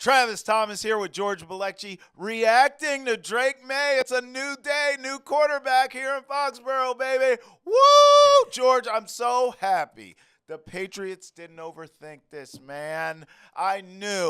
Travis Thomas here with George Balekji, reacting to Drake Maye. It's a new day, new quarterback here in Foxborough, baby. Woo! George, I'm so happy. The Patriots didn't overthink this, man. I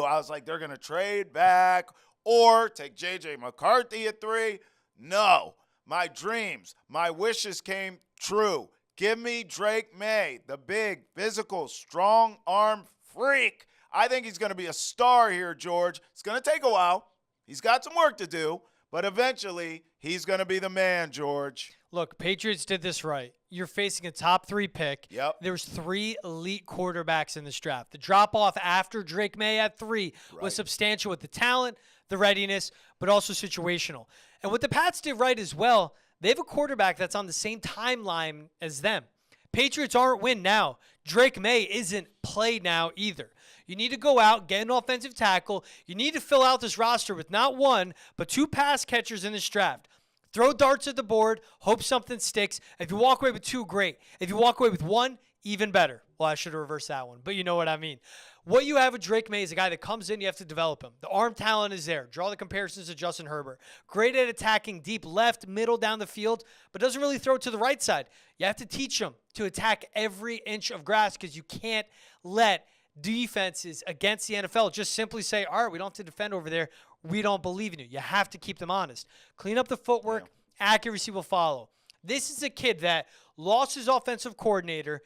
was like, they're going to trade back or take J.J. McCarthy at 3. No, my dreams, my wishes came true. Give me Drake Maye, the big, physical, strong-arm freak. I think he's going to be a star here, George. It's going to take a while. He's got some work to do, but eventually he's going to be the man, George. Look, Patriots did this right. You're facing a top 3 pick. Yep. There's 3 elite quarterbacks in this draft. The drop-off after Drake Maye at 3 was substantial with the talent, the readiness, but also situational. And what the Pats did right as well, they have a quarterback that's on the same timeline as them. Patriots aren't win now. Drake Maye isn't play now either. You need to go out, get an offensive tackle. You need to fill out this roster with not 1, but 2 pass catchers in this draft. Throw darts at the board, hope something sticks. If you walk away with 2, great. If you walk away with 1, even better. Well, I should have reversed that one, but you know what I mean. What you have with Drake Maye is a guy that comes in, you have to develop him. The arm talent is there. Draw the comparisons to Justin Herbert. Great at attacking deep left, middle, down the field, but doesn't really throw it to the right side. You have to teach him to attack every inch of grass because you can't let defenses against the NFL just simply say, all right, we don't have to defend over there. We don't believe in you. You have to keep them honest. Clean up the footwork. Accuracy will follow. This is a kid that lost his offensive coordinator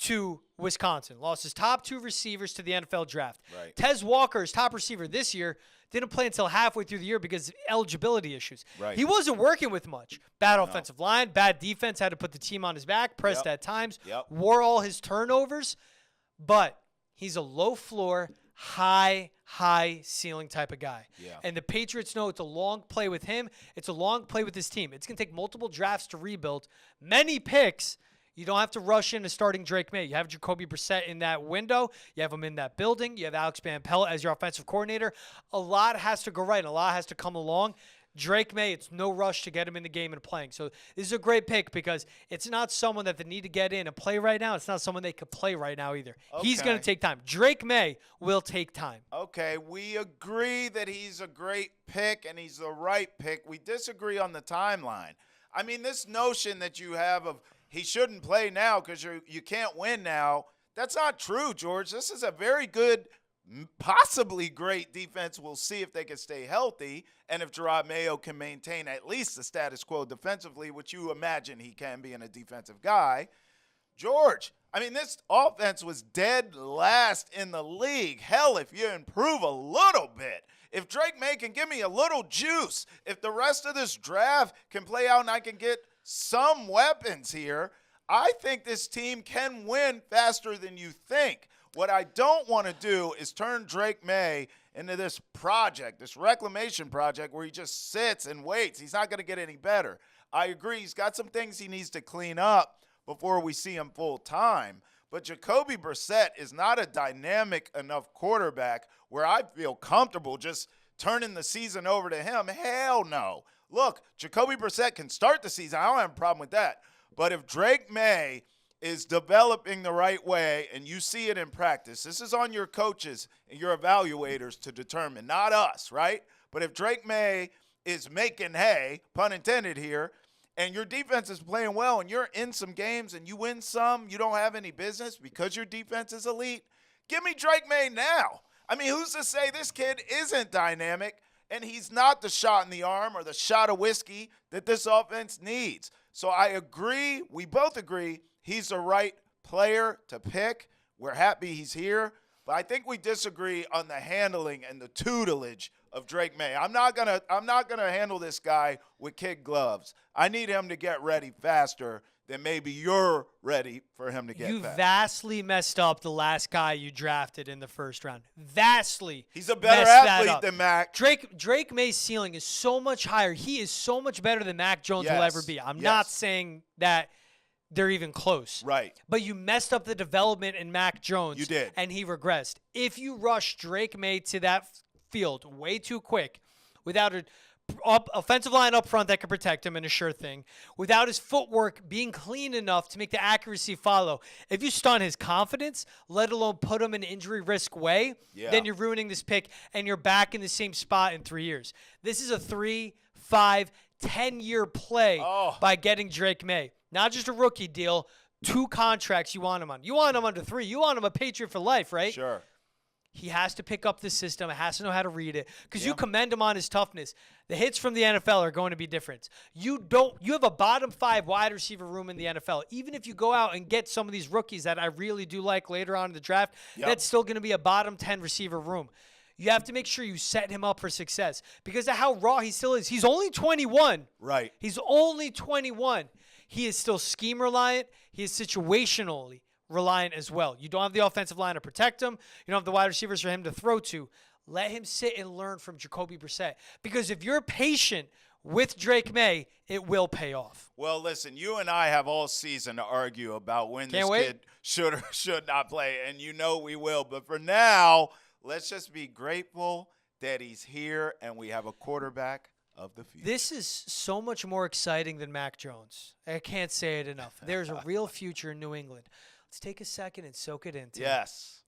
to Wisconsin, lost his top 2 receivers to the NFL draft. Right. Tez Walker's top receiver this year didn't play until halfway through the year because of eligibility issues. Right. He wasn't working with much. Bad offensive line, bad defense, had to put the team on his back, pressed at times, wore all his turnovers, but he's a low floor, high ceiling type of guy. Yeah. And the Patriots know it's a long play with him. It's a long play with his team. It's going to take multiple drafts to rebuild, many picks. You don't have to rush into starting Drake Maye. You have Jacoby Brissett in that window. You have him in that building. You have Alex Van Pelt as your offensive coordinator. A lot has to go right. A lot has to come along. Drake Maye, it's no rush to get him in the game and playing. So this is a great pick because it's not someone that they need to get in and play right now. It's not someone they could play right now either. Okay. He's going to take time. Drake Maye will take time. Okay, we agree that he's a great pick and he's the right pick. We disagree on the timeline. I mean, this notion that you have of he shouldn't play now because you can't win now, that's not true, George. This is a very good, possibly great defense. We'll see if they can stay healthy and if Gerard Mayo can maintain at least the status quo defensively, which you imagine he can be in a defensive guy. George, I mean, this offense was dead last in the league. Hell, if you improve a little bit, if Drake Maye can give me a little juice, if the rest of this draft can play out and I can get some weapons here, I think this team can win faster than you think. What I don't want to do is turn Drake Maye into this project, this reclamation project where he just sits and waits. He's not going to get any better. I agree. He's got some things he needs to clean up before we see him full time. But Jacoby Brissett is not a dynamic enough quarterback where I feel comfortable just turning the season over to him. Hell no. Look, Jacoby Brissett can start the season. I don't have a problem with that. But if Drake Maye is developing the right way and you see it in practice, this is on your coaches and your evaluators to determine, not us, right? But if Drake Maye is making hay, pun intended here, and your defense is playing well and you're in some games and you win some, you don't have any business because your defense is elite, give me Drake Maye now. I mean, who's to say this kid isn't dynamic and he's not the shot in the arm or the shot of whiskey that this offense needs? So I agree, we both agree, he's the right player to pick. We're happy he's here. But I think we disagree on the handling and the tutelage of Drake Maye. I'm not gonna handle this guy with kid gloves. I need him to get ready faster than maybe you're ready for him to get You back. vastly messed up the last guy you drafted in the first round. Vastly. He's a better athlete than Mac. Drake Maye's ceiling is so much higher. He is so much better than Mac Jones will ever be. I'm not saying that they're even close. Right. But you messed up the development in Mac Jones. You did. And he regressed. If you rush Drake Maye to that field way too quick without a offensive line up front that can protect him and a sure thing, without his footwork being clean enough to make the accuracy follow. If you stun his confidence, let alone put him in injury risk way, then you're ruining this pick and you're back in the same spot in 3 years. This is a 3, 5, 10-year play by getting Drake Maye. Not just a rookie deal, 2 contracts you want him on. You want him under 3. You want him a Patriot for life, right? Sure. He has to pick up the system. He has to know how to read it because you commend him on his toughness. The hits from the NFL are going to be different. You have a bottom 5 wide receiver room in the NFL. Even if you go out and get some of these rookies that I really do like later on in the draft, that's still going to be a bottom 10 receiver room. You have to make sure you set him up for success because of how raw he still is. He's only 21. Right. He's only 21. He is still scheme reliant. He is situationally reliant as well. You don't have the offensive line to protect him. You don't have the wide receivers for him to throw to. Let him sit and learn from Jacoby Brissett. Because if you're patient with Drake Maye, it will pay off. Well, listen, you and I have all season to argue about when this kid should or should not play, and you know we will. But for now, let's just be grateful that he's here and we have a quarterback of the future. This is so much more exciting than Mac Jones. I can't say it enough. There's a real future in New England. Let's take a second and soak it in. Yes.